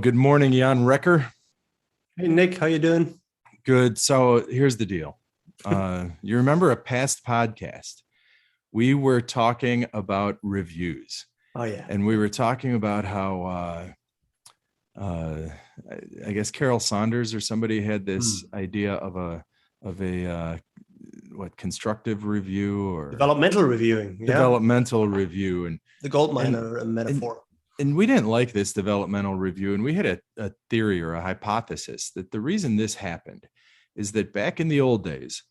Good morning, Jan Recker. Hey, Nick, how you doing? Good. So here's the deal. You remember a past podcast? We were talking about reviews. Oh, yeah. And we were talking about how, I guess Carol Saunders or somebody had this idea of a constructive review or developmental reviewing. Yeah. Developmental review. And the gold miner metaphor. And we didn't like this developmental review. And we had a theory or a hypothesis that the reason this happened is that back in the old days,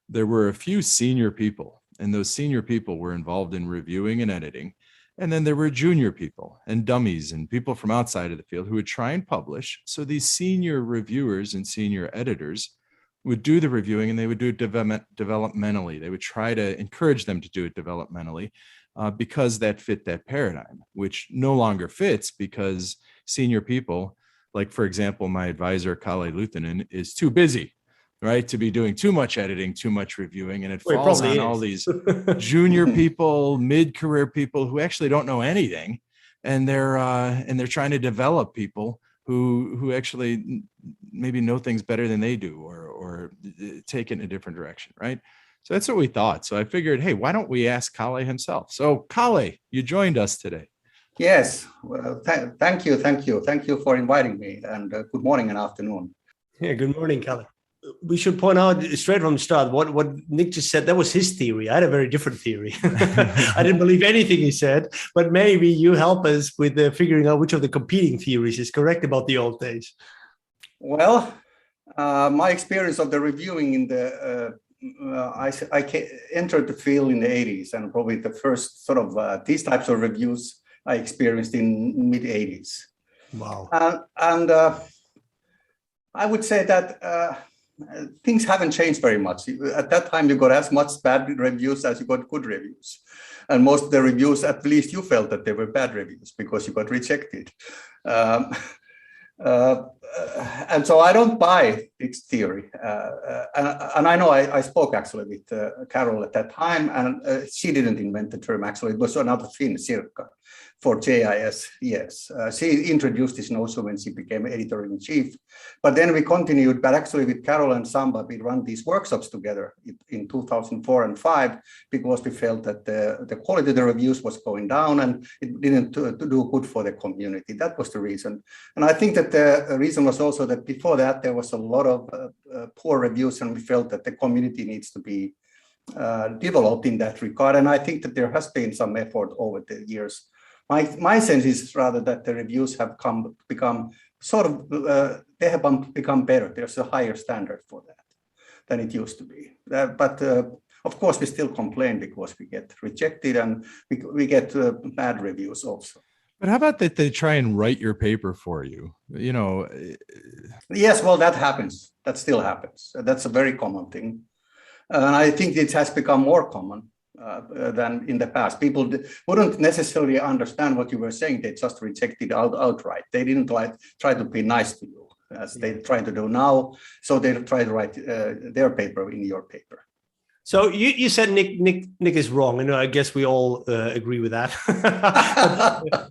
there were a few senior people, and those senior people were involved in reviewing and editing. And then there were junior people and dummies and people from outside of the field who would try and publish. So these senior reviewers and senior editors would do the reviewing, and they would do it developmentally. They would try to encourage them to do it developmentally. Because that fit that paradigm, which no longer fits because senior people, like, for example, my advisor, Kalle Lyytinen, is too busy, right, to be doing too much editing, too much reviewing. And it falls on all these junior people, mid-career people who actually don't know anything. And they're trying to develop people who actually maybe know things better than they do or take it in a different direction, right? So that's what we thought. So I figured, hey, why don't we ask Kalle himself? So Kalle, you joined us today. Yes. Well, thank you. Thank you for inviting me. And good morning and afternoon. Yeah, good morning, Kalle. We should point out straight from the start, what Nick just said, that was his theory. I had a very different theory. I didn't believe anything he said, but maybe you help us with figuring out which of the competing theories is correct about the old days. Well, my experience of the reviewing in the I entered the field in the 80s, and probably the first sort of these types of reviews I experienced in mid 80s. Wow. And I would say that things haven't changed very much. At that time, you got as much bad reviews as you got good reviews. And most of the reviews, at least you felt that they were bad reviews because you got rejected. And so I don't buy this theory. And I know I spoke actually with Carol at that time, and she didn't invent the term. Actually, it was another Finn, Sirkka, for JIS. Yes, she introduced this notion when she became editor-in-chief. But then we continued, but actually with Carol and Samba, we ran these workshops together in 2004 and 5, because we felt that the quality of the reviews was going down and it didn't do good for the community. That was the reason. And I think that the reason was also that before that, there was a lot of poor reviews, and we felt that the community needs to be developed in that regard. And I think that there has been some effort over the years. My sense is rather that the reviews have become sort of, they have become better. There's a higher standard for that than it used to be. But of course, we still complain because we get rejected and we get bad reviews also. But how about that they try and write your paper for you? You know. Yes, well, that happens. That still happens. That's a very common thing. And I think it has become more common than in the past. People wouldn't necessarily understand what you were saying. They just rejected outright. They didn't try to be nice to you as they try to do now. So they try to write their paper in your paper. So you said Nick is wrong, and I guess we all agree with that.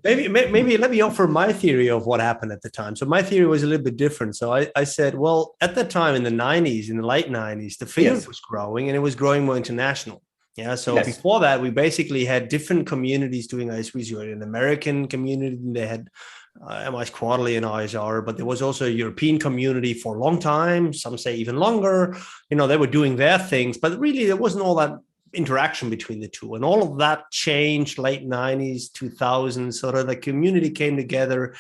maybe let me offer my theory of what happened at the time. So my theory was a little bit different. So I said, well, at that time in the 90s, in the late 90s, the field was growing, and it was growing more international. Yeah. So before that, we basically had different communities doing ISVs. You had an American community, they had MIS Quarterly and ISR, but there was also a European community for a long time. Some say even longer. You know, they were doing their things, but really there wasn't all that interaction between the two. And all of that changed late 90s, 2000s. Sort of the community came together.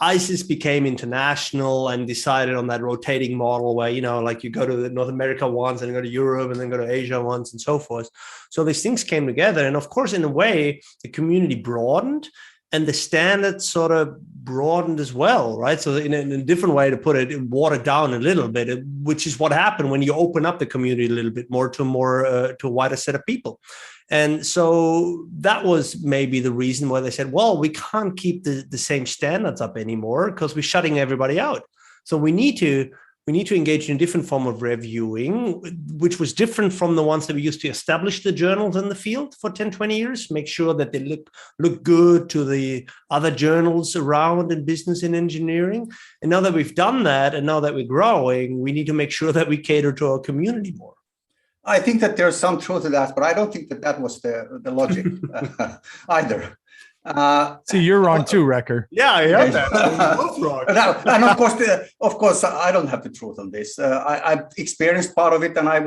ISIS became international and decided on that rotating model where, you know, like you go to North America once and go to Europe and then go to Asia once and so forth. So these things came together. And of course, in a way, the community broadened and the standards sort of broadened as well, right? So in a different way to put it, watered down a little bit, which is what happened when you open up the community a little bit more to a wider set of people. And so that was maybe the reason why they said, well, we can't keep the same standards up anymore because we're shutting everybody out. So we need to we need to engage in a different form of reviewing, which was different from the ones that we used to establish the journals in the field for 10, 20 years, make sure that they look good to the other journals around in business and engineering. And now that we've done that, and now that we're growing, we need to make sure that we cater to our community more. I think that there's some truth to that, but I don't think that was the logic either. See, you're wrong too, Wrecker. Yeah, I heard that. Both wrong. And of course, I don't have the truth on this. I experienced part of it, and I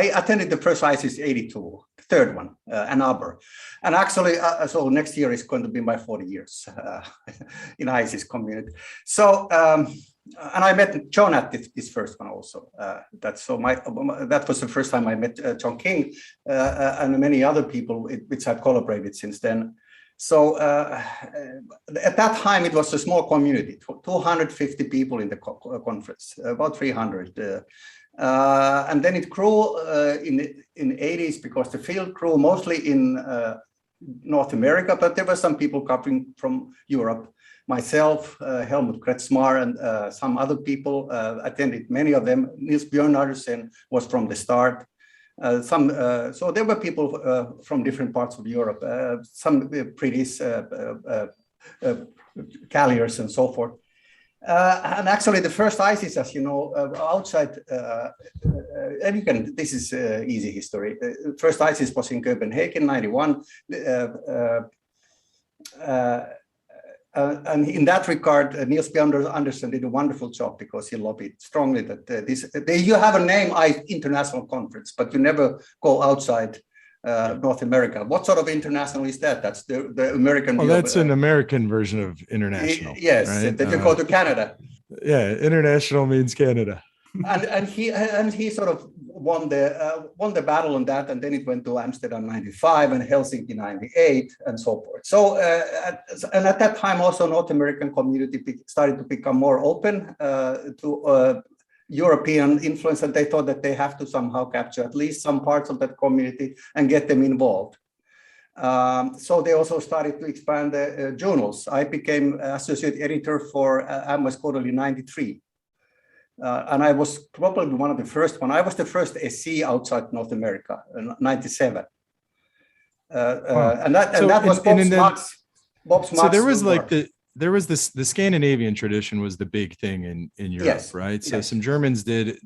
attended the first ISIS 82, the third one, Ann Arbor, and actually, so next year is going to be my 40 years in ISIS community. So, and I met John at this first one also. That was the first time I met John King and many other people which I've collaborated since then. So at that time, it was a small community, 250 people in the conference, about 300. And then it grew in the 80s because the field grew mostly in North America, but there were some people coming from Europe. Myself, Helmut Kretzmar, and some other people attended, many of them. Niels Björn Andersen was from the start. So there were people from different parts of Europe, some British carriers and so forth. And actually, the first ISIS, as you know, outside, and you can, this is easy history. First ISIS was in Copenhagen, 91. And in that regard, Niels Björn Andersen did a wonderful job because he lobbied strongly that you have a name, international conference, but you never go outside North America. What sort of international is that? That's the American. Well, that's an American version of international. Yes, right? That you go to Canada. Yeah, international means Canada. And he sort of won the battle on that, and then it went to Amsterdam 95 and Helsinki 98 and so forth. So and at that time also North American community started to become more open to European influence, and they thought that they have to somehow capture at least some parts of that community and get them involved. So they also started to expand the journals. I became associate editor for Amwes Quarterly 93. And I was probably one of the first one. I was the first SC outside North America in 97. And that was Bob Smuts. So there was like the Scandinavian tradition was the big thing in Europe, yes, right? So yes. some Germans did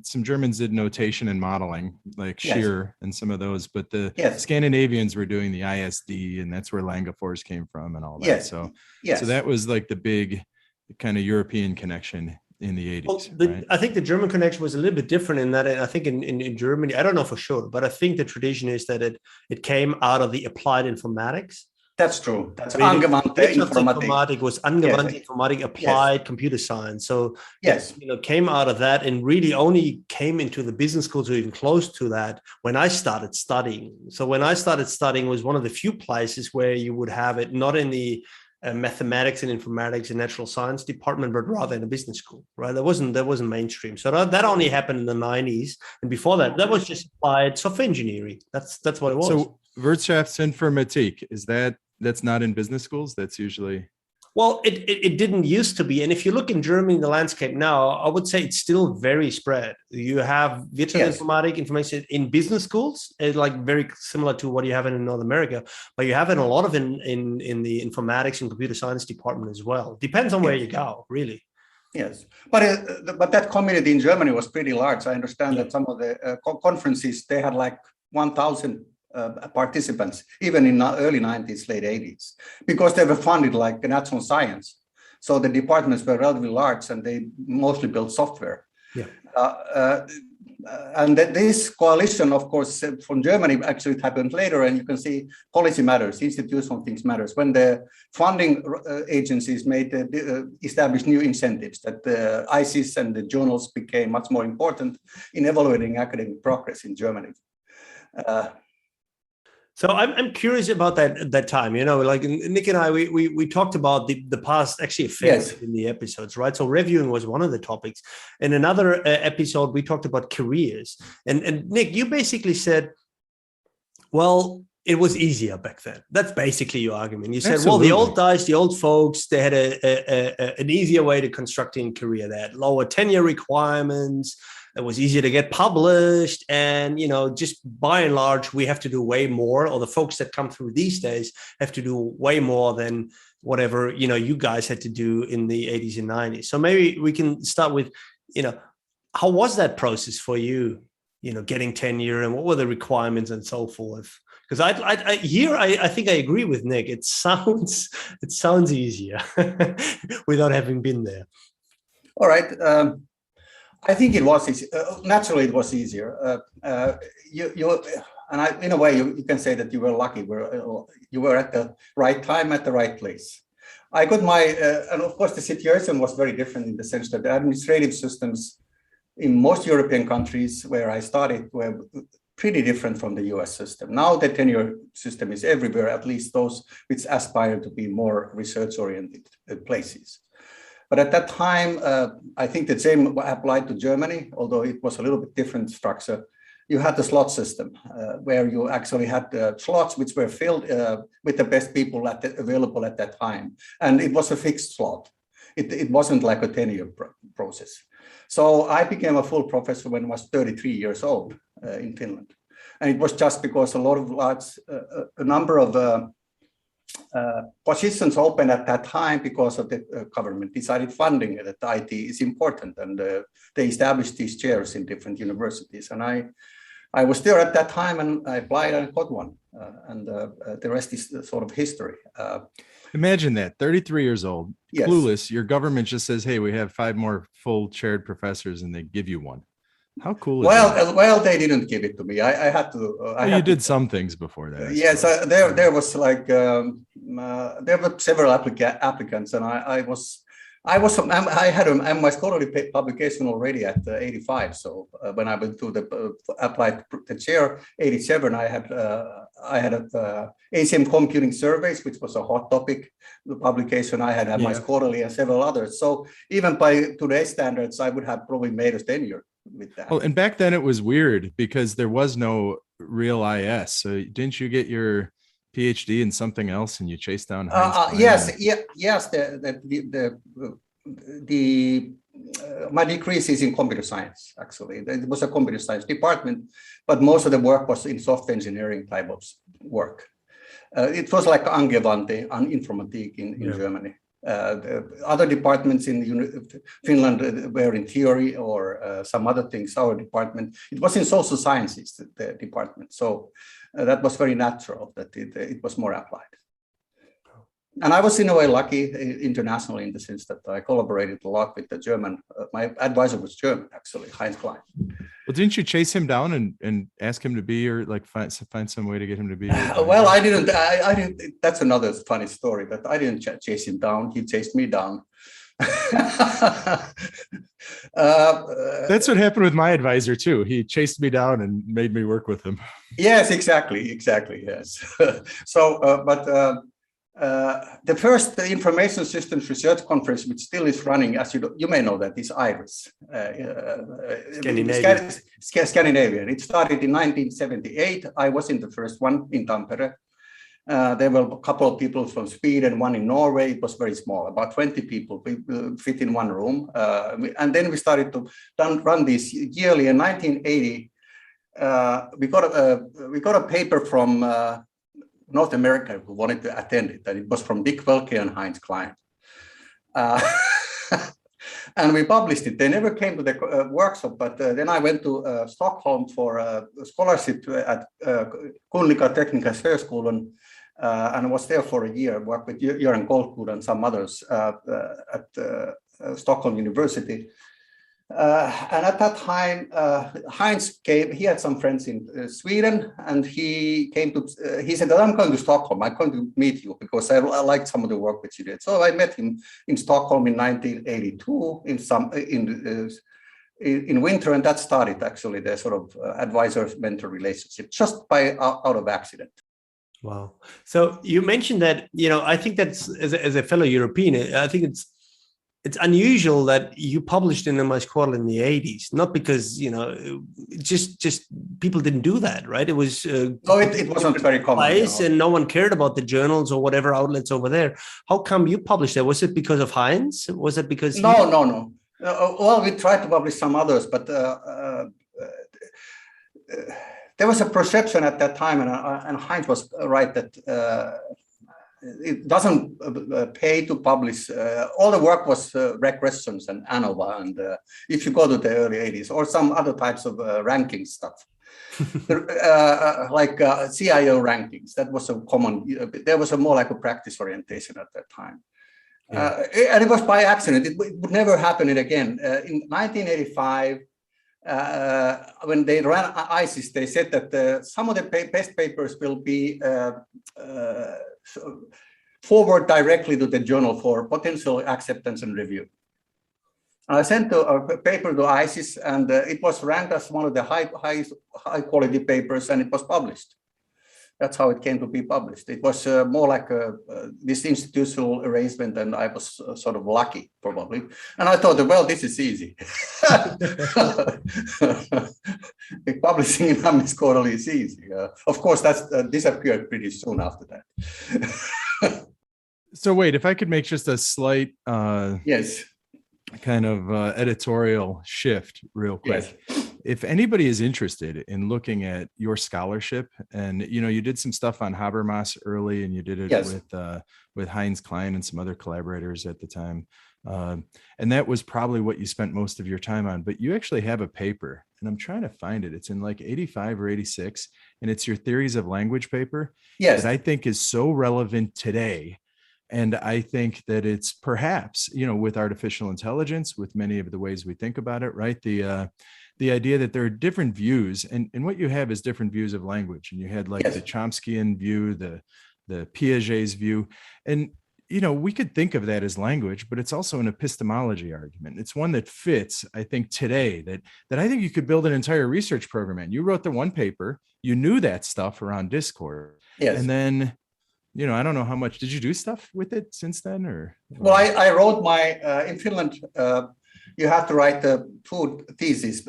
notation and modeling, like Scheer and some of those, but the Scandinavians were doing the ISD, and that's where Langefors came from and all that. So that was like the big kind of European connection in the 80s. Well, right? I think the German connection was a little bit different in that. I think in Germany, I don't know for sure, but I think the tradition is that it came out of the applied informatics. That's true. That's angewandte informatik was angewandte informatik, applied computer science. So it came out of that and really only came into the business schools or even close to that when I started studying. So when I started studying, it was one of the few places where you would have it not in the mathematics and informatics and natural science department, but rather in a business school, right? That wasn't mainstream. So that only happened in the 90s, and before that was just applied software engineering. That's what it was. So Wirtschaftsinformatik, that's not in business schools? That's usually. Well, it didn't used to be. And if you look in Germany, the landscape now, I would say it's still very spread. You have Wirtschaftsinformatik information in business schools, like very similar to what you have in North America, but you have it a lot of in the informatics and computer science department as well. Depends on where you go, really. Yes, but that community in Germany was pretty large. I understand that some of the conferences, they had like 1,000 participants, even in the early 90s, late 80s, because they were funded like natural science. So the departments were relatively large and they mostly built software. Yeah. And this coalition, of course, from Germany, actually happened later, and you can see policy matters, institutional things matters. When the funding agencies established new incentives, that the ISIS and the journals became much more important in evaluating academic progress in Germany. So I'm curious about that time, like Nick and I, we talked about the past actually affairs in the episodes, right? So reviewing was one of the topics. In another episode, we talked about careers. And Nick, you basically said, well, it was easier back then. That's basically your argument. You said, Absolutely. well, the old guys, the old folks, they had an easier way to constructing a career. They had lower tenure requirements. It was easier to get published. And, just by and large, we have to do way more, or the folks that come through these days have to do way more than whatever, you guys had to do in the 80s and 90s. So maybe we can start with, how was that process for you, getting tenure, and what were the requirements and so forth? Because I think I agree with Nick. It sounds easier without having been there. All right. I think it was easy. Naturally, it was easier. In a way, you can say that you were lucky. You were at the right time at the right place. I got and of course, the situation was very different in the sense that the administrative systems in most European countries where I started were pretty different from the US system. Now the tenure system is everywhere, at least those which aspire to be more research-oriented places. But at that time, I think the same applied to Germany, although it was a little bit different structure. You had the slot system where you actually had slots which were filled with the best people available at that time. And it was a fixed slot. It wasn't like a tenure process. So I became a full professor when I was 33 years old in Finland. And it was just because a number of positions open at that time because of the government decided funding that IT is important, and they established these chairs in different universities. And I was there at that time, and I applied and got one, and the rest is sort of history. Imagine that, 33 years old, yes. Clueless, your government just says, hey, we have 5 more full chaired professors, and they give you one. How cool is that? Well, they didn't give it to me. I had to. You did some things before that. Yes, there was like there were several applicants, and I had my scholarly publication already at 85. So when I went to applied the chair 87, I had ACM computing surveys, which was a hot topic. The publication I had my scholarly and several others. So even by today's standards, I would have probably made a tenure with that. Well, and back then it was weird because there was no real IS. So didn't you get your PhD in something else and you chased down Heinz? Yes. My degree is in computer science. Actually, it was a computer science department, but most of the work was in software engineering type of work. It was like Angewandte an Informatik in Germany. The other departments in Finland were in theory or some other things. Our department, it was in social sciences, the department. So that was very natural that it was more applied. And I was in a way lucky internationally in the sense that I collaborated a lot with the German. My advisor was German, actually, Heinz Klein. Well, didn't you chase him down and ask him to be your, like, find some way to get him to be? Well, I didn't. That's another funny story. But I didn't chase him down. He chased me down. That's what happened with my advisor too. He chased me down and made me work with him. Yes, exactly. Yes. The first information systems research conference, which still is running, as you may know, that is IRIS, Scandinavian. It started in 1978. I was in the first one in Tampere. There were a couple of people from Sweden, one in Norway. It was very small, about 20 people fit in one room. And then we started to run this yearly. In 1980, we got a paper from North America who wanted to attend it, and it was from Dick Welke and Heinz Klein. And we published it. They never came to the workshop, but then I went to Stockholm for a scholarship at Kungliga Tekniska Högskolan, and was there for a year, worked with Göran Goldgood and some others at Stockholm University. And at that time, Heinz came. He had some friends in Sweden, and he came to. He said that I'm going to Stockholm. I'm going to meet you because I liked some of the work that you did. So I met him in Stockholm in 1982 in winter, and that started actually the sort of advisor-mentor relationship just out of accident. Wow. So you mentioned that, I think that's as a fellow European, I think it's unusual that you published in MIS Quarterly in the 80s, not because, just people didn't do that, right? It was no, it wasn't very common. And no one cared about the journals or whatever outlets over there. How come you published that? Was it because of Heinz? Was it because No. Well, we tried to publish some others, but there was a perception at that time, and Heinz was right, that it doesn't pay to publish. All the work was regressions and ANOVA, and if you go to the early 80s, or some other types of ranking stuff, like CIO rankings, that was a common, there was a more like a practice orientation at that time. Yeah. And it was by accident. It would never happen again. In 1985, when they ran ISIS, they said that some of the best papers will be forward directly to the journal for potential acceptance and review. I sent a paper to ISIS, and it was ranked as one of the high quality papers, and it was published. That's how it came to be published. It was more like this institutional arrangement, and I was sort of lucky, probably. And I thought, well, this is easy. Publishing in MIS Quarterly is easy. Of course, that's disappeared pretty soon after that. So wait, if I could make just a slight yes, kind of editorial shift real quick. Yes. If anybody is interested in looking at your scholarship, and you did some stuff on Habermas early, and you did it yes. with Heinz Klein and some other collaborators at the time, and that was probably what you spent most of your time on. But you actually have a paper, and I'm trying to find it. It's in like 85 or 86, and it's your theories of language paper. Yes, that I think is so relevant today. And I think that it's perhaps, with artificial intelligence, with many of the ways we think about it, right? The idea that there are different views, and what you have is different views of language. And you had like yes. the Chomskyan view, the Piaget's view. And, we could think of that as language, but it's also an epistemology argument. It's one that fits, I think, today, that I think you could build an entire research program in. You wrote the one paper, you knew that stuff around Discord. Yes. And then, I don't know how much, did you do stuff with it since then, or? Well, I wrote my, in Finland, you have to write the two theses,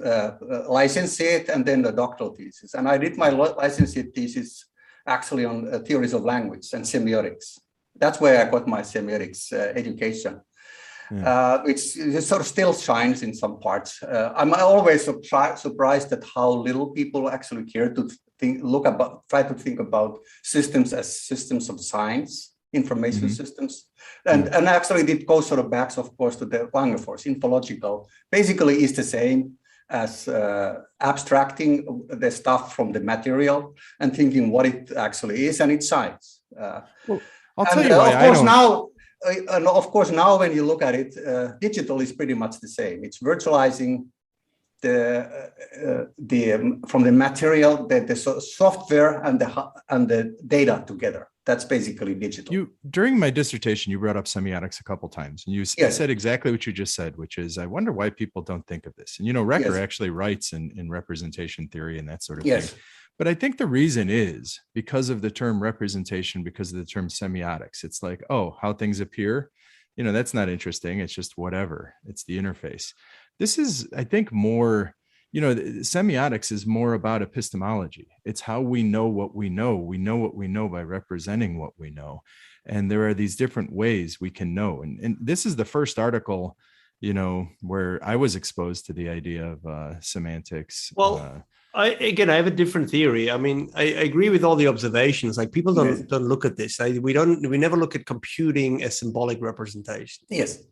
licentiate and then the doctoral thesis. And I did my licentiate thesis actually on theories of language and semiotics. That's where I got my semiotics education, which sort of still shines in some parts. I'm always surprised at how little people actually care to try to think about systems as systems of science, information mm-hmm. systems. And actually it goes sort of back, of course, to the Langerfors. Infological basically is the same as abstracting the stuff from the material and thinking what it actually is, and it's science. Well, I'll tell you why of course, now when you look at it, digital is pretty much the same. It's virtualizing from the material, the software and the data together. That's basically digital. During my dissertation, you brought up semiotics a couple times, and you yes. said exactly what you just said, which is, I wonder why people don't think of this. And Recker yes. actually writes in representation theory and that sort of yes. thing. But I think the reason is because of the term representation, because of the term semiotics. It's like, oh, how things appear, that's not interesting. It's just whatever. It's the interface. This is, I think, more, semiotics is more about epistemology. It's how we know what we know. We know what we know by representing what we know. And there are these different ways we can know. And this is the first article, where I was exposed to the idea of semantics. Well, I have a different theory. I mean, I agree with all the observations. Like people don't look at this. We never look at computing as symbolic representation. Yes.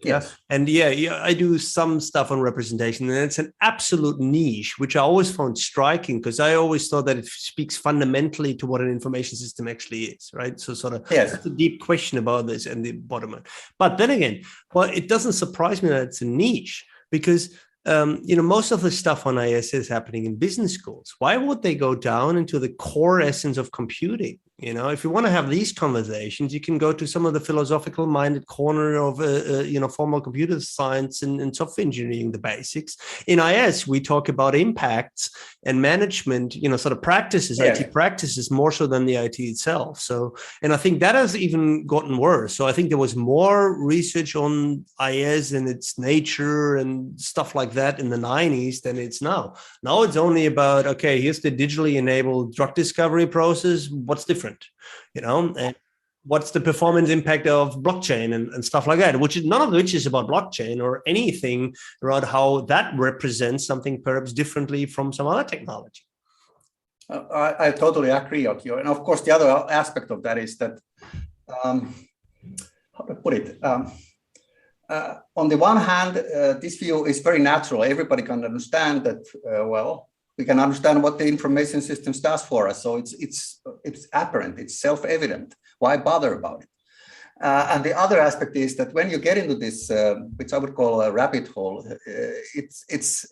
And I do some stuff on representation, and it's an absolute niche, which I always found striking because I always thought that it speaks fundamentally to what an information system actually is, right? So sort of that's a deep question about this and the bottom line. But then again, it doesn't surprise me that it's a niche because most of the stuff on IS is happening in business schools. Why would they go down into the core essence of computing? If you want to have these conversations, you can go to some of the philosophical minded corner of, formal computer science and software engineering, the basics. In IS, we talk about impacts and management, sort of practices, IT practices more so than the IT itself. So, and I think that has even gotten worse. So I think there was more research on IS and its nature and stuff like that in the 90s than it's now. Now it's only about, okay, here's the digitally enabled drug discovery process. What's different? And what's the performance impact of blockchain and stuff like that, which is none of which is about blockchain or anything around how that represents something perhaps differently from some other technology. I totally agree with you. And of course, the other aspect of that is that, how to put it, on the one hand, this view is very natural. Everybody can understand that, we can understand what the information systems does for us. So it's apparent, it's self-evident. Why bother about it? And the other aspect is that when you get into this, which I would call a rabbit hole, it's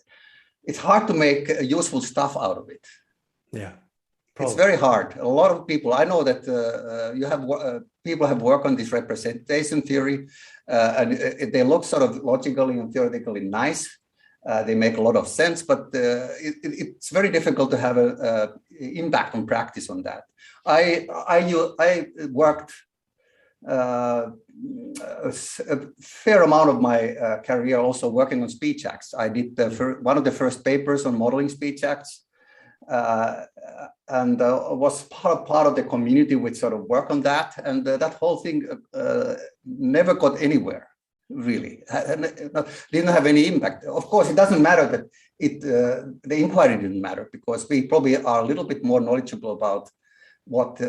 hard to make useful stuff out of it. Yeah, probably. It's very hard. A lot of people, I know that people have worked on this representation theory, and they look sort of logically and theoretically nice. They make a lot of sense, but it's very difficult to have an impact on practice on that. I worked a fair amount of my career also working on speech acts. I did one of the first papers on modeling speech acts, and was part of the community which sort of worked on that. And that whole thing never got anywhere. Really, didn't have any impact. Of course, it doesn't matter that the inquiry didn't matter, because we probably are a little bit more knowledgeable about what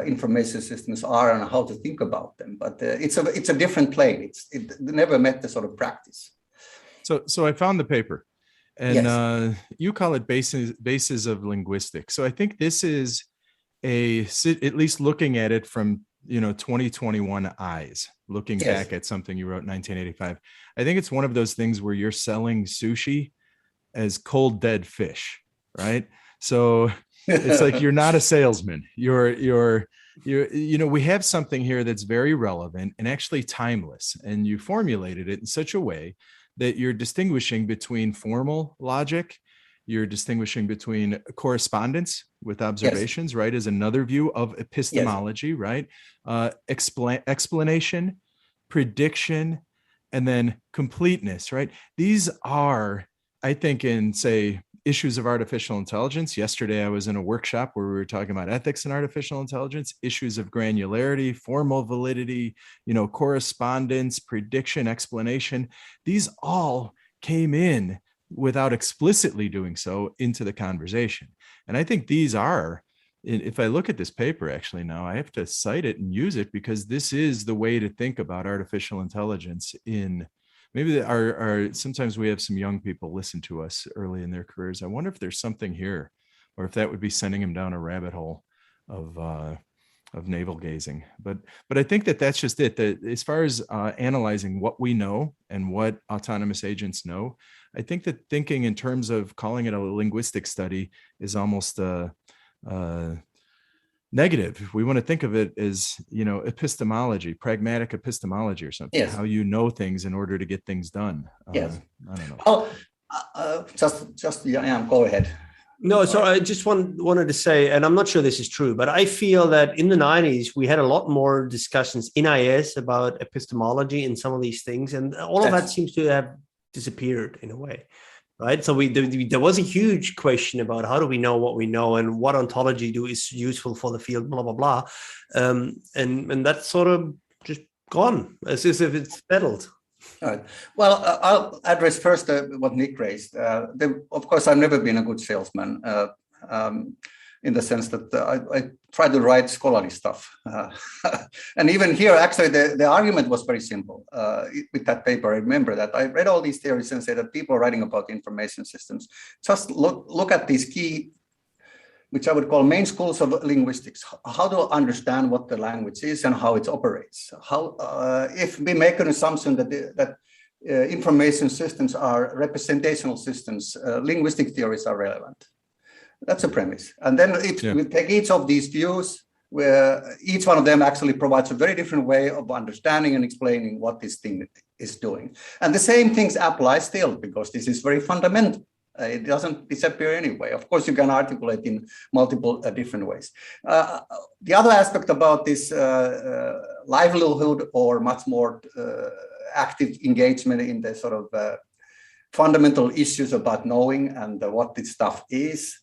information systems are and how to think about them. But it's a different plane. It never met the sort of practice. So I found the paper, and you call it bases of linguistics. So I think this is at least looking at it from 2021 eyes, looking back at something you wrote in 1985. I think it's one of those things where you're selling sushi as cold dead fish, right? So it's like you're not a salesman. You're we have something here that's very relevant and actually timeless, and you formulated it in such a way that you're distinguishing between formal logic, you're distinguishing between correspondence with observations, right, is another view of epistemology, right? Explanation, prediction, and then completeness, right? These are, I think, in, say, issues of artificial intelligence. Yesterday, I was in a workshop where we were talking about ethics in artificial intelligence, issues of granularity, formal validity, correspondence, prediction, explanation. These all came in without explicitly doing so into the conversation. And I think these are, if I look at this paper actually now, I have to cite it and use it, because this is the way to think about artificial intelligence in maybe sometimes we have some young people listen to us early in their careers. I wonder if there's something here, or if that would be sending them down a rabbit hole of navel gazing. But I think that's just it. That as far as analyzing what we know and what autonomous agents know, I think that thinking in terms of calling it a linguistic study is almost negative. We want to think of it as, epistemology, pragmatic epistemology or something, how you know things in order to get things done. I don't know. Go ahead. No, so I just wanted to say, and I'm not sure this is true, but I feel that in the 90s, we had a lot more discussions in IS about epistemology and some of these things. And all of that seems to have disappeared in a way, right? So there was a huge question about how do we know what we know and what ontology is useful for the field, blah, blah, blah. And that's sort of just gone, as if it's settled. All right. Well, I'll address first what Nick raised. Of course, I've never been a good salesman in the sense that I try to write scholarly stuff. And even here, actually, the argument was very simple. With that paper, I remember that I read all these theories and said that people are writing about information systems. Just look at these key, which I would call main schools of linguistics, how to understand what the language is and how it operates. If we make an assumption that information systems are representational systems, linguistic theories are relevant. That's a premise. And then we take each of these views, where each one of them actually provides a very different way of understanding and explaining what this thing is doing. And the same things apply still, because this is very fundamental. It doesn't disappear anyway. Of course, you can articulate in multiple different ways. The other aspect about this livelihood, or much more active engagement in the sort of fundamental issues about knowing and what this stuff is,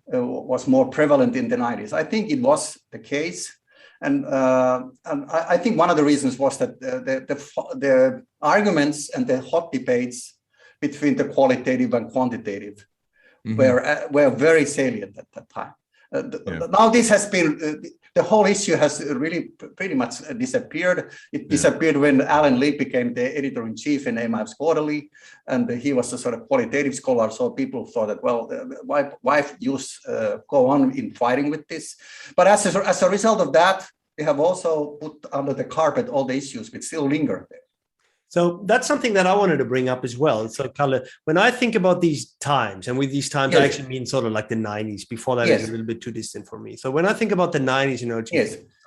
was more prevalent in the 90s. I think it was the case. And I think one of the reasons was that the arguments and the hot debates between the qualitative and quantitative were very salient at that time. Now this has been, the whole issue has really pretty much disappeared. It disappeared when Alan Lee became the editor-in-chief in AMIVE's Quarterly, and he was a sort of qualitative scholar. So people thought that, well, why use go on in fighting with this? But as a result of that, we have also put under the carpet all the issues which still linger there. So that's something that I wanted to bring up as well. So, Kalle, when I think about these times, and with these times, I actually mean sort of like the 90s. Before that, is a little bit too distant for me. So when I think about the 90s, you know,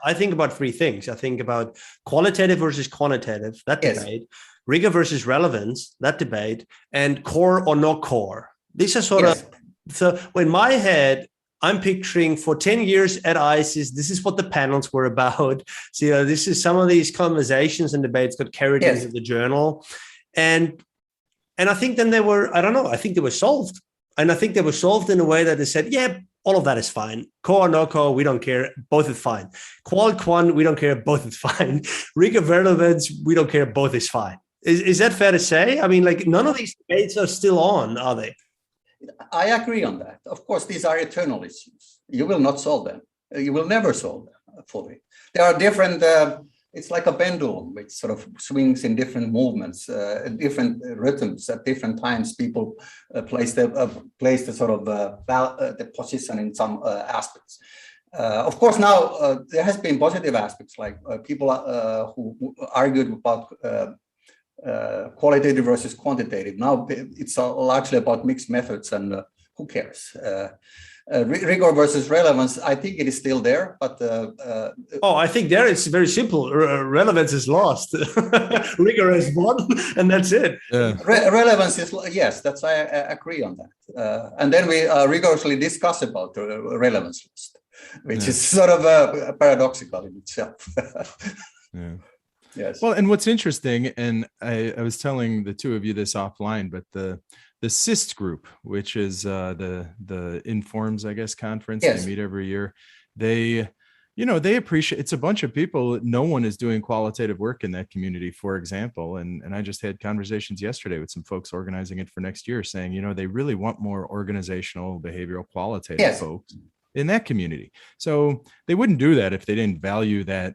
I think about three things. I think about qualitative versus quantitative, that debate, rigor versus relevance, that debate, and core or no core. These are sort of, so in my head, I'm picturing for 10 years at ICES, this is what the panels were about. So, you know, this is some of these conversations and debates got carried into the journal. And I think then they were, I don't know, I think they were solved. And I think they were solved in a way that they said, yeah, all of that is fine. Core, no core, we don't care. Both is fine. Qual, quant, we don't care. Both is fine. Rigor, relevance, we don't care. Both is fine. Is that fair to say? I mean, like, none of these debates are still on, are they? I agree on that. Of course, these are eternal issues. You will not solve them. You will never solve them fully. There are different, it's like a pendulum which sort of swings in different movements, different rhythms at different times. People place the sort of the position in some aspects. Of course, now there has been positive aspects, like people who argued about qualitative versus quantitative. Now it's largely about mixed methods, and who cares? Rigor versus relevance, I think it is still there, but I think there it's very simple. Relevance is lost. Rigor is won, and that's it. Relevance is, yes, that's, I agree on that. And then we rigorously discuss about the relevance list, which is sort of paradoxical in itself. Yes. Well, and what's interesting, and I was telling the two of you this offline, but the CIST group, which is the Informs, I guess, conference, they meet every year. They appreciate, it's a bunch of people. No one is doing qualitative work in that community, for example. And I just had conversations yesterday with some folks organizing it for next year, saying, you know, they really want more organizational, behavioral, qualitative folks in that community. So they wouldn't do that if they didn't value that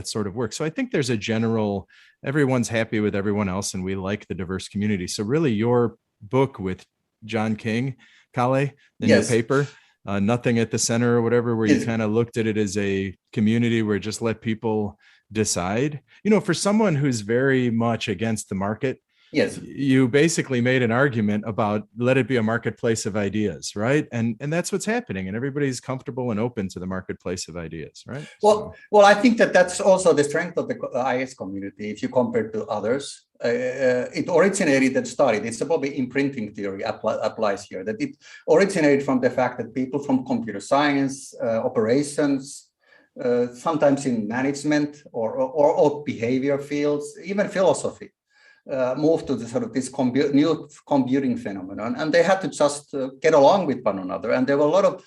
sort of work. So I think there's a general, everyone's happy with everyone else, and we like the diverse community. So really your book with John King, Kalle, in your paper, Nothing at the Center or whatever, where you kind of looked at it as a community where just let people decide, you know, for someone who's very much against the market, you basically made an argument about let it be a marketplace of ideas, right? And that's what's happening, and everybody's comfortable and open to the marketplace of ideas, right? Well, I think that's also the strength of the IS community. If you compare to others, it originated and started. It's probably imprinting theory applies here. That it originated from the fact that people from computer science, operations, sometimes in management or behavior fields, even philosophy, moved to the sort of this new computing phenomenon, and they had to just get along with one another. And there were a lot of,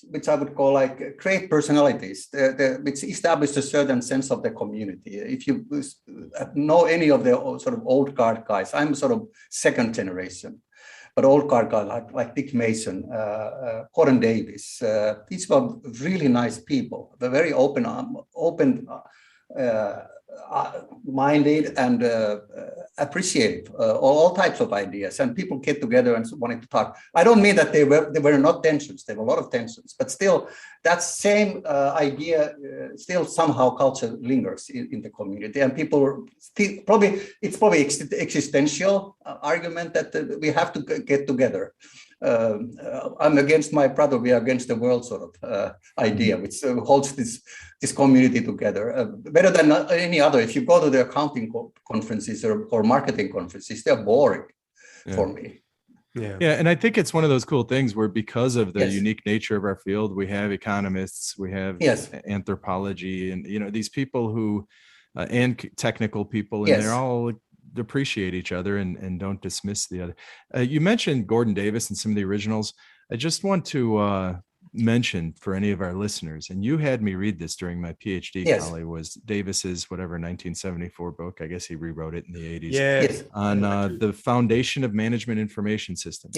which I would call like great personalities, which established a certain sense of the community. If you know any of the sort of old guard guys, I'm sort of second generation, but old guard guys like Dick Mason, Gordon Davis, these were really nice people. They're very open minded and appreciate all types of ideas, and people get together and wanting to talk. I don't mean that there were not tensions. There were a lot of tensions, but still, that same idea still somehow culture lingers in the community, and people still it's probably existential argument that we have to get together. I'm against my brother, we are against the world sort of idea, which holds this community together better than any other. If you go to the accounting conferences or marketing conferences, they're boring for me. Yeah, and I think it's one of those cool things where, because of the unique nature of our field, we have economists, we have anthropology, and these people who and technical people, and they're all appreciate each other and don't dismiss the other. You mentioned Gordon Davis and some of the originals. I just want to mention for any of our listeners, and you had me read this during my PhD, Kalle, was Davis's 1974 book. I guess he rewrote it in the 80s. On the foundation of management information systems.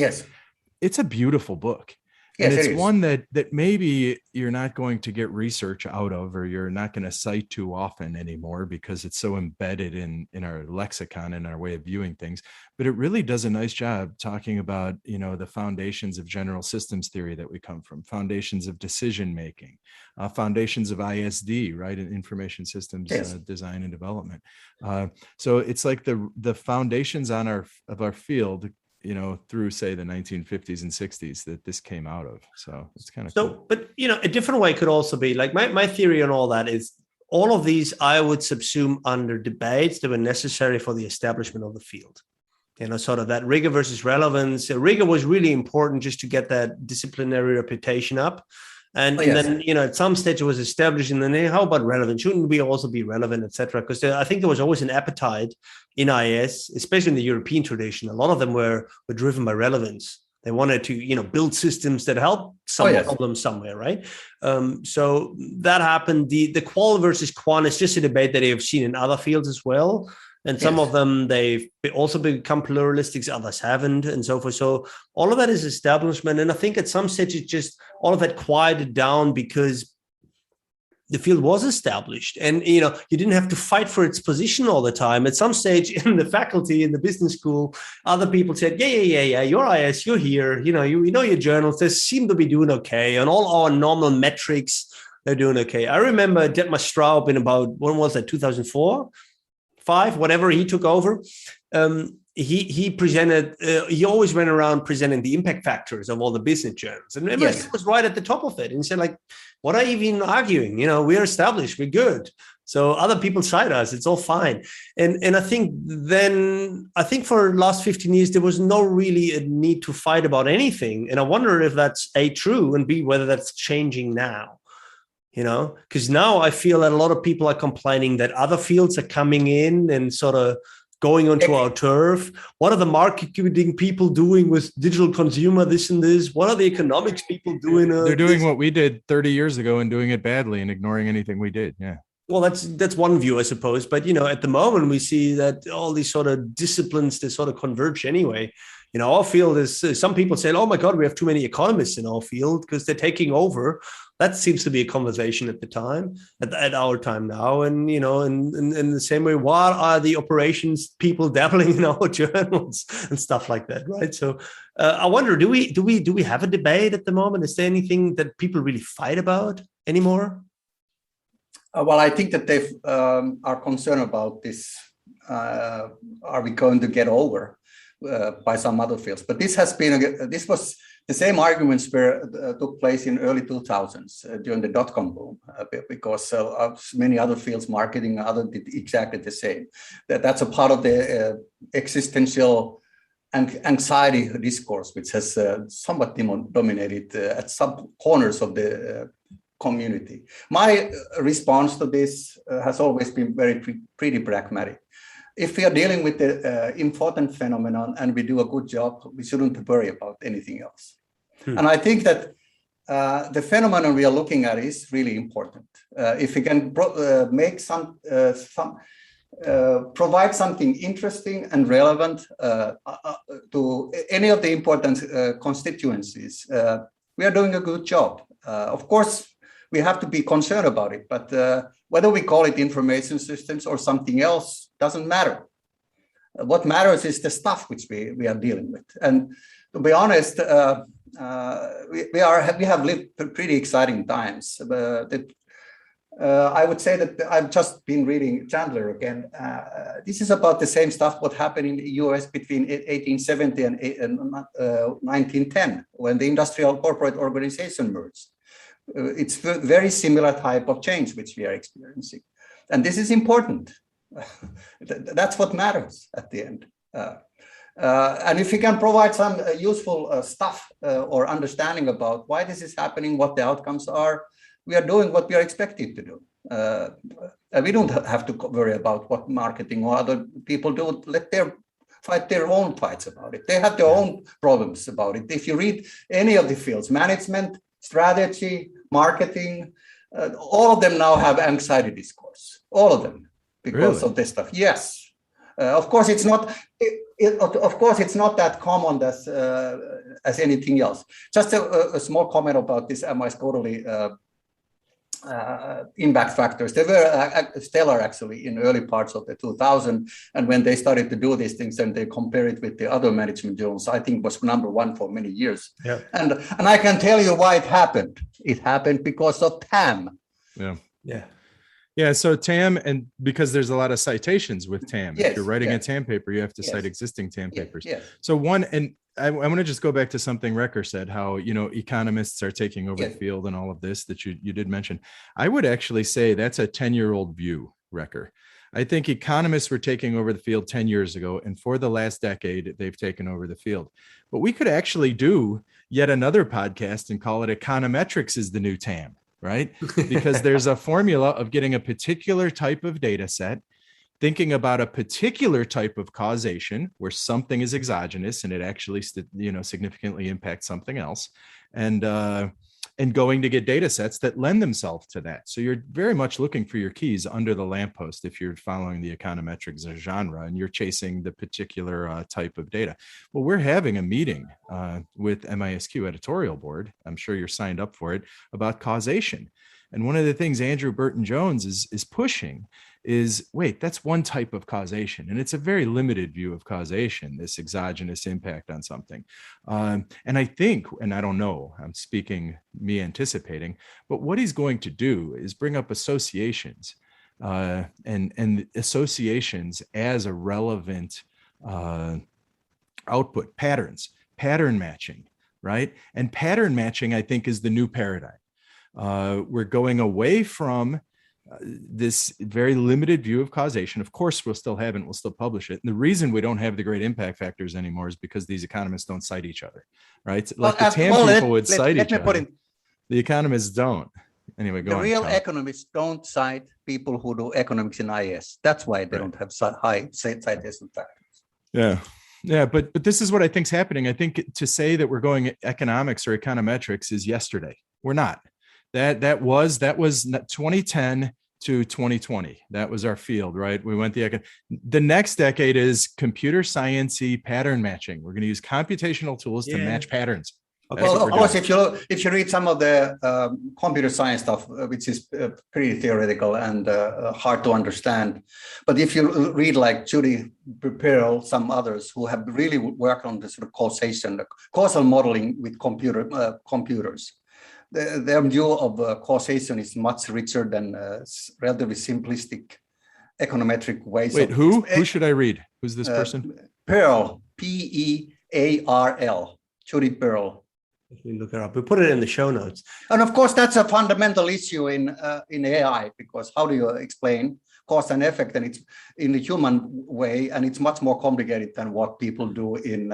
It's a beautiful book. And it's one that maybe you're not going to get research out of, or you're not going to cite too often anymore because it's so embedded in our lexicon and our way of viewing things. But it really does a nice job talking about, the foundations of general systems theory that we come from, foundations of decision making, foundations of ISD, right, in information systems design and development. So it's like the foundations of our field, through say the 1950s and 60s that this came out of. So it's kind of cool. But a different way could also be like my theory on all that is all of these I would subsume under debates that were necessary for the establishment of the field. Sort of that rigor versus relevance. Rigor was really important just to get that disciplinary reputation up. And then, at some stage it was established, and then how about relevant? Shouldn't we also be relevant, et cetera? Because I think there was always an appetite in IS, especially in the European tradition. A lot of them were driven by relevance. They wanted to, build systems that help some problem somewhere, right? So that happened. The qual versus quant is just a debate that I've seen in other fields as well. And some of them, they've also become pluralistic, others haven't, and so forth. So all of that is establishment. And I think at some stage, it just all of that quieted down because the field was established. And, you didn't have to fight for its position all the time. At some stage in the faculty, in the business school, other people said, you're IS, you're here, you know your journals, they seem to be doing okay. And all our normal metrics, they're doing okay. I remember Detmar Straub in about, when was that, 2004? 5, whatever, he took over. He presented, he always went around presenting the impact factors of all the business journals. And remember, he was right at the top of it. And he said, like, what are you even arguing? We're established, we're good. So other people cite us, it's all fine. And I think for the last 15 years, there was no really a need to fight about anything. And I wonder if that's A, true, and B, whether that's changing now. Because now I feel that a lot of people are complaining that other fields are coming in and sort of going onto our turf. What are the marketing people doing with digital consumer, this and this? What are the economics people doing? They're doing what we did 30 years ago and doing it badly and ignoring anything we did. Yeah. Well, that's one view, I suppose. But, at the moment, we see that all these sort of disciplines, they sort of converge anyway. Our field is, some people say, oh my God, we have too many economists in our field because they're taking over. That seems to be a conversation at the time, at our time now. And, in the same way, what are the operations people dabbling in our journals and stuff like that, right? So I wonder, do we have a debate at the moment? Is there anything that people really fight about anymore? Well, I think that they are concerned about this. Are we going to get over by some other fields? But this was the same arguments took place in early 2000s during the dot-com boom, because many other fields, marketing, did exactly the same. That's a part of the existential anxiety discourse, which has somewhat dominated at some corners of the community. My response to this has always been pretty pragmatic. If we are dealing with the important phenomenon and we do a good job, we shouldn't worry about anything else. And I think that the phenomenon we are looking at is really important. If we can provide something interesting and relevant to any of the important constituencies, we are doing a good job. Of course, we have to be concerned about it. But whether we call it information systems or something else doesn't matter. What matters is the stuff which we are dealing with. And to be honest, we have lived pretty exciting times. I would say that I've just been reading Chandler again. This is about the same stuff what happened in the US between 1870 and 1910, when the industrial corporate organization merged. It's a very similar type of change which we are experiencing. And this is important. That's what matters at the end. And if we can provide some useful stuff or understanding about why this is happening, what the outcomes are, we are doing what we are expected to do. We don't have to worry about what marketing or other people do. Let them fight their own fights about it. They have their own problems about it. If you read any of the fields, management, strategy, marketing, all of them now have anxiety discourse. All of them, because of this stuff. Yes, of course it's not. Of course, it's not that common as anything else. Just a small comment about this MI's quarterly impact factors. They were stellar actually in early parts of the 2000s, and when they started to do these things and they compare it with the other management journals, I think was number one for many years. Yeah. And I can tell you why it happened. It happened because of TAM. Yeah, so TAM, and because there's a lot of citations with TAM. Yes, if you're writing a TAM paper, you have to cite existing TAM papers. So I want to just go back to something Recker said, how, economists are taking over the field and all of this that you did mention. I would actually say that's a 10-year-old view, Recker. I think economists were taking over the field 10 years ago, and for the last decade, they've taken over the field. But we could actually do yet another podcast and call it Econometrics is the new TAM. Right? Because there's a formula of getting a particular type of data set, thinking about a particular type of causation where something is exogenous and it actually, significantly impacts something else, and going to get data sets that lend themselves to that. So you're very much looking for your keys under the lamppost if you're following the econometrics genre and you're chasing the particular type of data. Well, we're having a meeting with MISQ editorial board. I'm sure you're signed up for it, about causation. And one of the things Andrew Burton-Jones is pushing is, wait, that's one type of causation. And it's a very limited view of causation, this exogenous impact on something. And I think, and I don't know, I'm speaking, me anticipating, but what he's going to do is bring up associations and associations as a relevant output, pattern matching, right? And pattern matching, I think, is the new paradigm. We're going away from this very limited view of causation. Of course, we'll still have it, we'll still publish it. And the reason we don't have the great impact factors anymore is because these economists don't cite each other, right? Like the TAM people would cite each other. The economists don't. Anyway, go on. The real economists don't cite people who do economics in IS. That's why they don't have high citation factors. Yeah, but this is what I think is happening. I think to say that we're going economics or econometrics is yesterday. We're not. That was 2010 to 2020. That was our field, right? We went the next decade is computer sciencey pattern matching. We're going to use computational tools to match patterns. Well, of course, if you read some of the computer science stuff, which is pretty theoretical and hard to understand, but if you read like Judy Pearl, some others who have really worked on this sort of causation, causal modeling with computers, their view of causation is much richer than relatively simplistic econometric ways. Wait, who should I read? Who's this person? Pearl, Pearl, Judy Pearl. We look her up. We put it in the show notes. And of course, that's a fundamental issue in AI, because how do you explain cause and effect? And it's in the human way, and it's much more complicated than what people do in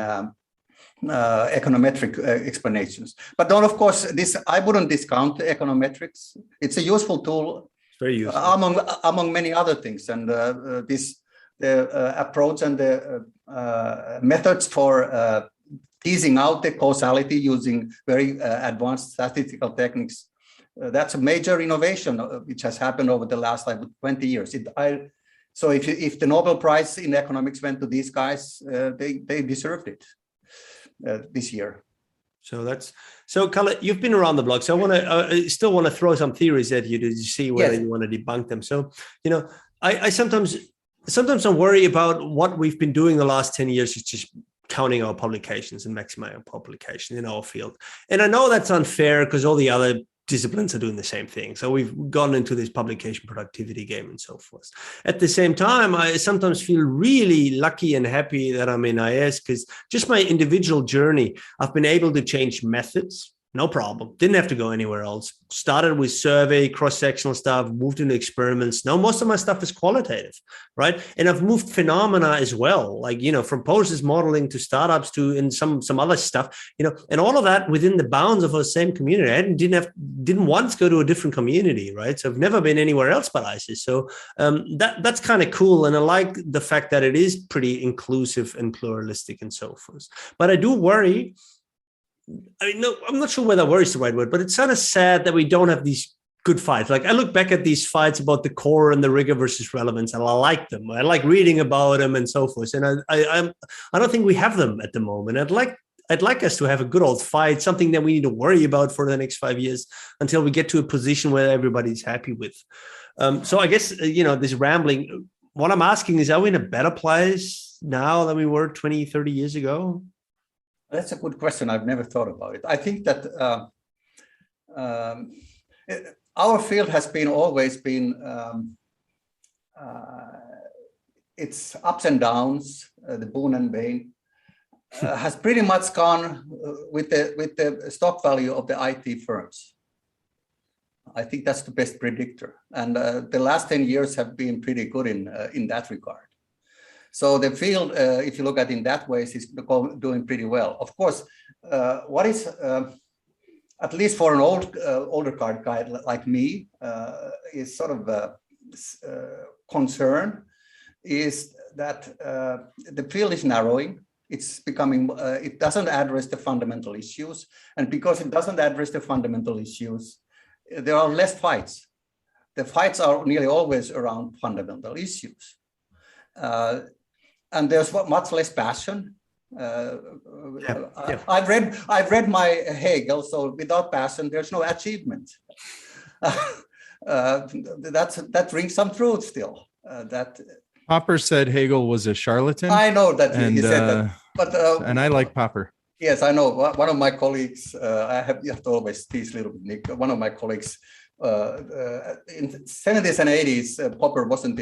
econometric explanations. But then, of course, I wouldn't discount econometrics. It's a useful tool. It's very useful. Among many other things. And the approach and the methods for teasing out the causality using very advanced statistical techniques, that's a major innovation which has happened over the last 20 years. So if the Nobel Prize in economics went to these guys, they deserved it this year. So Kalle, you've been around the block. So I still want to throw some theories at you to see whether you want to debunk them. So, I sometimes I worry about what we've been doing the last 10 years is just counting our publications and maximizing publications in our field. And I know that's unfair because all the other disciplines are doing the same thing. So we've gone into this publication productivity game and so forth. At the same time, I sometimes feel really lucky and happy that I'm in IS because just my individual journey, I've been able to change methods. No problem. Didn't have to go anywhere else. Started with survey, cross-sectional stuff, moved into experiments. Now most of my stuff is qualitative, right? And I've moved phenomena as well, like, from process modeling to startups to in some other stuff, and all of that within the bounds of our same community. I didn't once go to a different community, right? So I've never been anywhere else but ISIS. So that's kind of cool. And I like the fact that it is pretty inclusive and pluralistic and so forth. But I do worry. No, I'm not sure whether worry is the right word, but it's kind of sad that we don't have these good fights. Like I look back at these fights about the core and the rigor versus relevance, and I like them. I like reading about them and so forth. And I don't think we have them at the moment. I'd like us to have a good old fight, something that we need to worry about for the next 5 years until we get to a position where everybody's happy with. So I guess, this rambling, what I'm asking is, are we in a better place now than we were 20, 30 years ago? That's a good question. I've never thought about it. I think that our field has always been its ups and downs, the boon and bane, has pretty much gone with the stock value of the IT firms. I think that's the best predictor. And the last 10 years have been pretty good in that regard. So the field, if you look at it in that way, is doing pretty well. Of course, what is, at least for an older card guy like me, is sort of a concern, is that the field is narrowing. It's becoming, it doesn't address the fundamental issues. And because it doesn't address the fundamental issues, there are less fights. The fights are nearly always around fundamental issues. And there's much less passion. I've read my Hegel, so without passion, there's no achievement. That rings some truth still. That Popper said Hegel was a charlatan. I know that he said that, but and I like Popper. Yes, I know. One of my colleagues, you have to always tease a little bit, Nick. One of my colleagues. In the 70s and 80s, Popper wasn't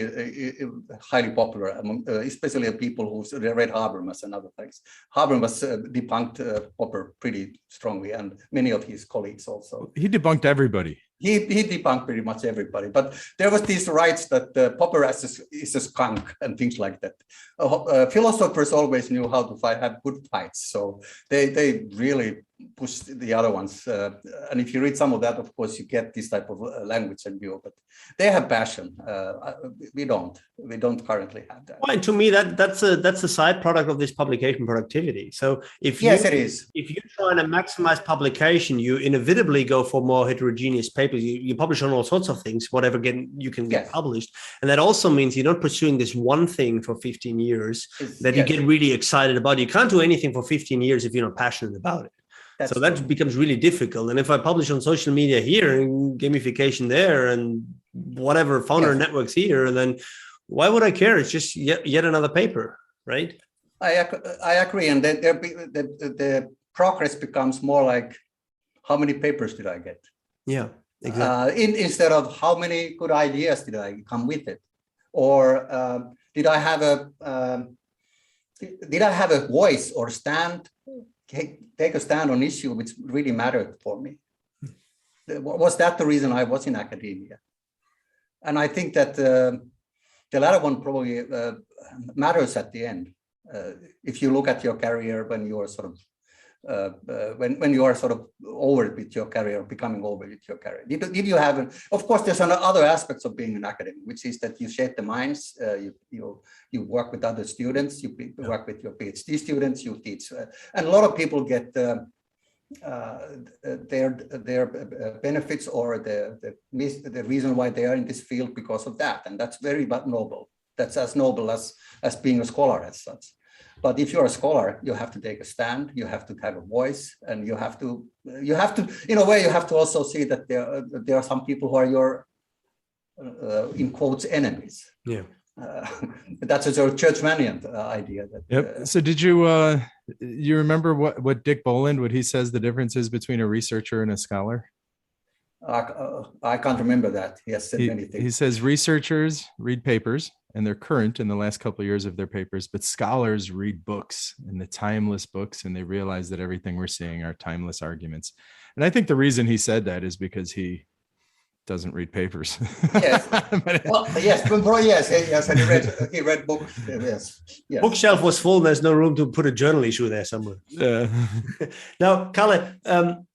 highly popular among, especially people who read Habermas and other things. Habermas debunked Popper pretty strongly, and many of his colleagues also. He debunked everybody. He debunked pretty much everybody, but there was these rights that Popper is a skunk and things like that. Philosophers always knew how to have good fights, so they really pushed the other ones. And if you read some of that, of course, you get this type of language and view, but they have passion. We don't currently have that. Well, and to me, that's a side product of this publication productivity. So if it is. If you're trying to maximize publication, you inevitably go for more heterogeneous papers. You publish on all sorts of things, whatever you can get published. And that also means you're not pursuing this one thing for 15 years that you get really excited about. You can't do anything for 15 years if you're not passionate about it. So that becomes really difficult. And if I publish on social media here and gamification there and whatever founder networks here, then why would I care? It's just yet another paper, right? I agree. And then the progress becomes more like, how many papers did I get? Yeah, exactly. Instead of how many good ideas did I come with it? Or did I have a voice or take a stand on issue which really mattered for me? Was that the reason I was in academia? And I think that the latter one probably matters at the end. If you look at your career when you are sort of when you are sort of over with your career, becoming over with your career. Did you have, of course, there's other aspects of being an academic, which is that you shape the minds, you work with other students, you work with your PhD students, you teach. And a lot of people get their benefits or the reason why they are in this field because of that. And that's very noble. That's as noble as being a scholar as such. But if you're a scholar, you have to take a stand, you have to have a voice, and you have to, in a way, you have to also see that there are some people who are your, in quotes, enemies. Yeah. That's a sort of Churchmanian idea. That, yep. So did you remember what Dick Boland, what he says the difference is between a researcher and a scholar? I can't remember that. He has said many things. He says researchers read papers and they're current in the last couple of years of their papers, but scholars read books and the timeless books, and they realize that everything we're seeing are timeless arguments. And I think the reason he said that is because he doesn't read papers. Yes. Well, yes, and he read books. Yes. Bookshelf was full. There's no room to put a journal issue there somewhere. Yeah. Now, Kalle,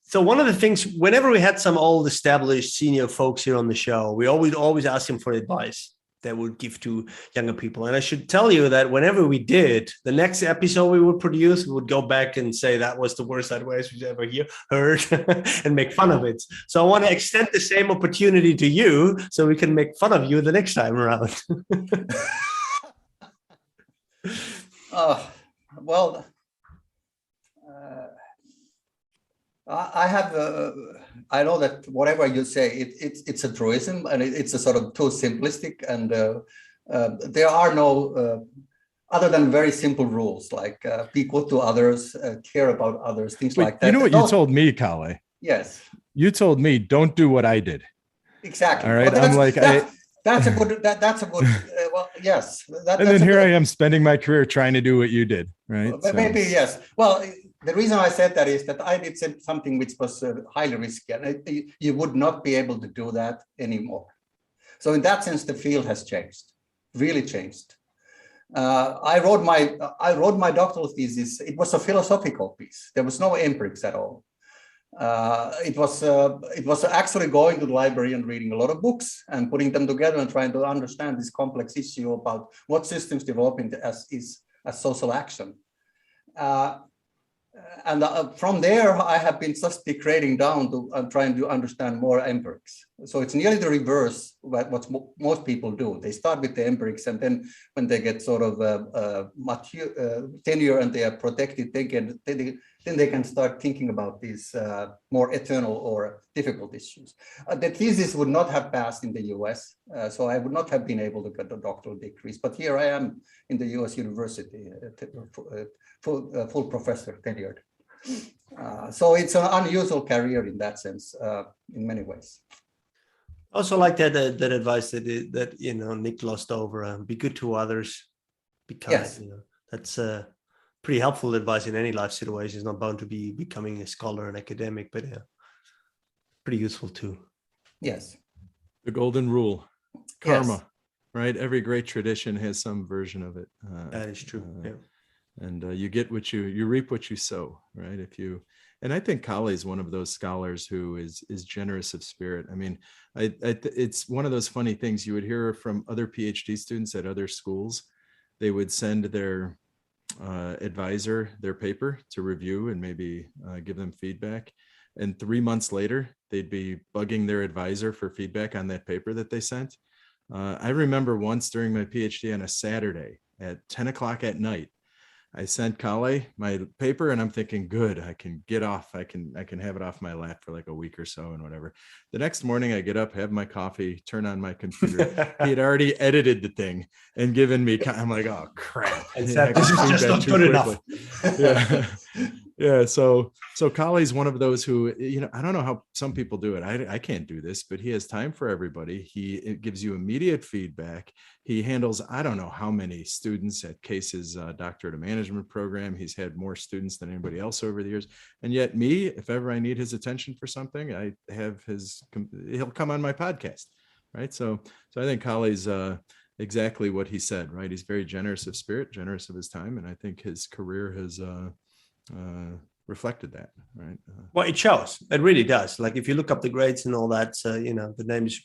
so one of the things, whenever we had some old established senior folks here on the show, we always ask them for advice they would give to younger people. And I should tell you that whenever we did, the next episode we would produce, we would go back and say that was the worst advice we've ever heard and make fun of it. So I want to extend the same opportunity to you so we can make fun of you the next time around. Well, I know that whatever you say, it's a truism, and it's a sort of too simplistic, and there are no, other than very simple rules, like be good to others, care about others, things like that. You know what you told me, Kalle? Yes. You told me, don't do what I did. Exactly. All right. I'm like, that's a good, well, yes. And then here I am spending my career trying to do what you did, right? Maybe, yes. Well, the reason I said that is that I did something which was highly risky, and you would not be able to do that anymore. So in that sense, the field has changed, really changed. I wrote my doctoral thesis. It was a philosophical piece. There was no empirics at all. It was actually going to the library and reading a lot of books and putting them together and trying to understand this complex issue about what systems develop as social action. And from there, I have been just degrading down to trying to understand more empirics. So it's nearly the reverse of what most people do. They start with the empirics, and then when they get sort of mature tenure and they are protected, then they can start thinking about these more eternal or difficult issues. The thesis would not have passed in the US, so I would not have been able to get a doctoral degrees. But here I am in the US University, full professor, tenured. So it's an unusual career in that sense, in many ways. I also like that advice that Nick lost over. Be good to others. Be kind. Yes. That's pretty helpful advice in any life situation. It's not bound to be becoming a scholar and academic, but pretty useful too. Yes. The golden rule, karma, yes. Right? Every great tradition has some version of it. That is true. Yeah. And you get what you reap what you sow, right? And I think Kalle is one of those scholars who is generous of spirit. I mean, it's one of those funny things you would hear from other PhD students at other schools. They would send their advisor their paper to review and maybe give them feedback. And 3 months later, they'd be bugging their advisor for feedback on that paper that they sent. I remember once during my PhD on a Saturday at 10 o'clock at night, I sent Kalle my paper, and I'm thinking, good, I can get off. I can have it off my lap for like a week or so and whatever. The next morning I get up, have my coffee, turn on my computer. He had already edited the thing and given me, I'm like, oh crap. This is just not good enough. Yeah. Yeah. So Kalle's one of those who, I don't know how some people do it. I can't do this, but he has time for everybody. It gives you immediate feedback. He handles, I don't know how many students at Case's doctorate of management program. He's had more students than anybody else over the years. And yet me, if ever I need his attention for something, I have he'll come on my podcast. Right. So I think Kalle's exactly what he said, right? He's very generous of spirit, generous of his time. And I think his career has reflected that, right? Well, it shows. It really does. Like if you look up the grades and all that, the name is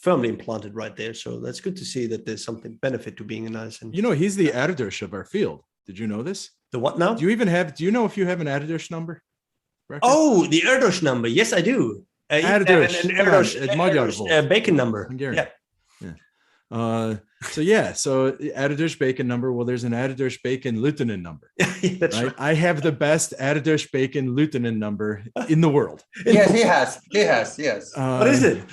firmly implanted right there. So that's good to see that there's something benefit to being a nice. And he's the Erdős of our field. Did you know this? The what now? Do you know if you have an Erdős number? Record? Oh, the Erdős number. Yes, I do. Erdős. Bacon number. Hungarian. Yeah. So yeah, so Erdős-Bacon number. Well, there's an Erdős-Bacon-Lyytinen number. That's right. I have the best Erdős-Bacon-Lyytinen number in the world. Yes, he has. He has. Yes. What is it?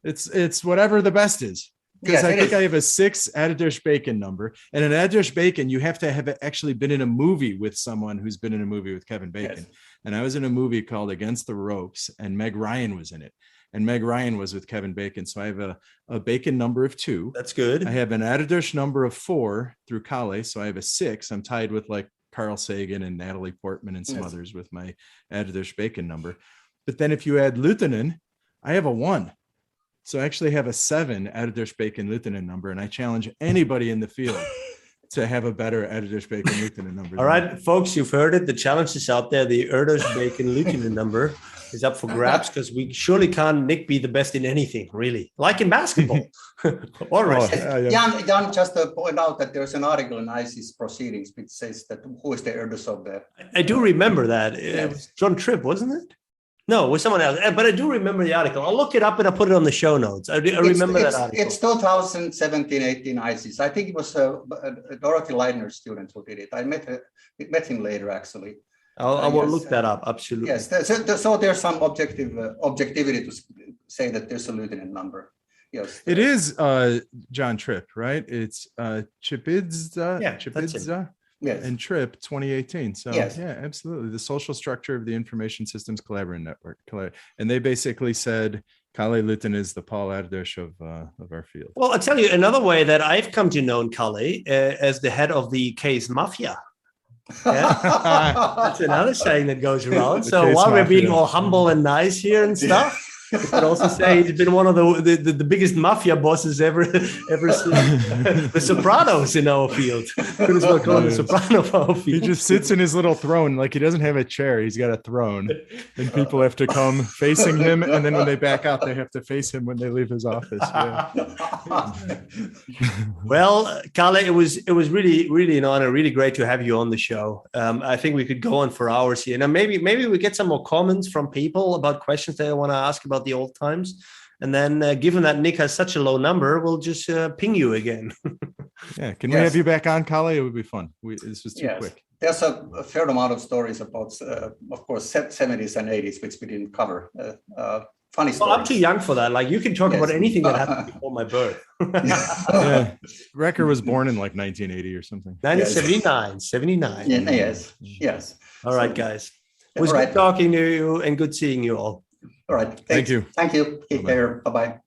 It's whatever the best is. Because Yes, I it think is. I have a 6 Erdős-Bacon number, and an Erdős-Bacon, you have to have actually been in a movie with someone who's been in a movie with Kevin Bacon. Yes. And I was in a movie called Against the Ropes, and Meg Ryan was in it. And Meg Ryan was with Kevin Bacon. So I have a Bacon number of 2. That's good. I have an Erdős number of 4 through Kalle. So I have a 6. I'm tied with like Carl Sagan and Natalie Portman and some Yes. others with my Erdős-Bacon number. But then if you add Lyytinen, I have a 1. So I actually have a 7 Erdős-Bacon-Lyytinen number. And I challenge anybody in the field to have a better Erdős-Bacon-Lyytinen number. All right, folks, you've heard it. The challenge is out there. The Erdős-Bacon-Lyytinen number is up for grabs because we surely can't, Nick, be the best in anything, really. Like in basketball. All right. Jan, just to point out that there's an article in IC's proceedings which says that who is the Erdős of the... I do remember that. It was John Tripp, wasn't it? No, it was someone else. But I do remember the article. I'll look it up and I'll put it on the show notes. I remember that article. It's 2017-18 ICs. I think it was Dorothy Leidner's student who did it. I met him later, actually. I will look that up. Absolutely. Yes. So there's some objectivity to say that there's a Lyytinen number. Yes. It is John Tripp, right? It's Chipidza. Yeah, Chipidza. Yes. And Tripp 2018. So Yes. yeah, absolutely. The social structure of the Information Systems Collaborative Network. And they basically said Kalle Lyytinen is the Paul Erdős of our field. Well, I'll tell you another way that I've come to know Kalle as the head of the case Mafia. Yeah? That's another saying that goes around. So case while we're Mafia. being all humble and nice here and stuff, you could also say he's been one of the biggest mafia bosses ever seen. The Sopranos in our field. Could as well call him the Soprano of our He field. just sits in his little throne, like he doesn't have a chair. He's got a throne, and people have to come facing him. And then when they back out, they have to face him when they leave his office. Yeah. Well, Kalle, it was really an honor, really great to have you on the show. I think we could go on for hours here. Now, maybe we get some more comments from people about questions they want to ask about the old times. And then given that Nick has such a low number, we'll just ping you again. Yeah. Can we have you back on, Kalle? It would be fun. This was too quick. There's a fair amount of stories about, of course, 70s and 80s, which we didn't cover. Funny stories. Well, I'm too young for that. Like, you can talk about anything that happened before my birth. Yeah. Wrecker was born in like 1980 or something. 79. Yes. All right, guys. It was good talking to you and good seeing you all. All right. Thank you. Thank you. Take care. Bye-bye.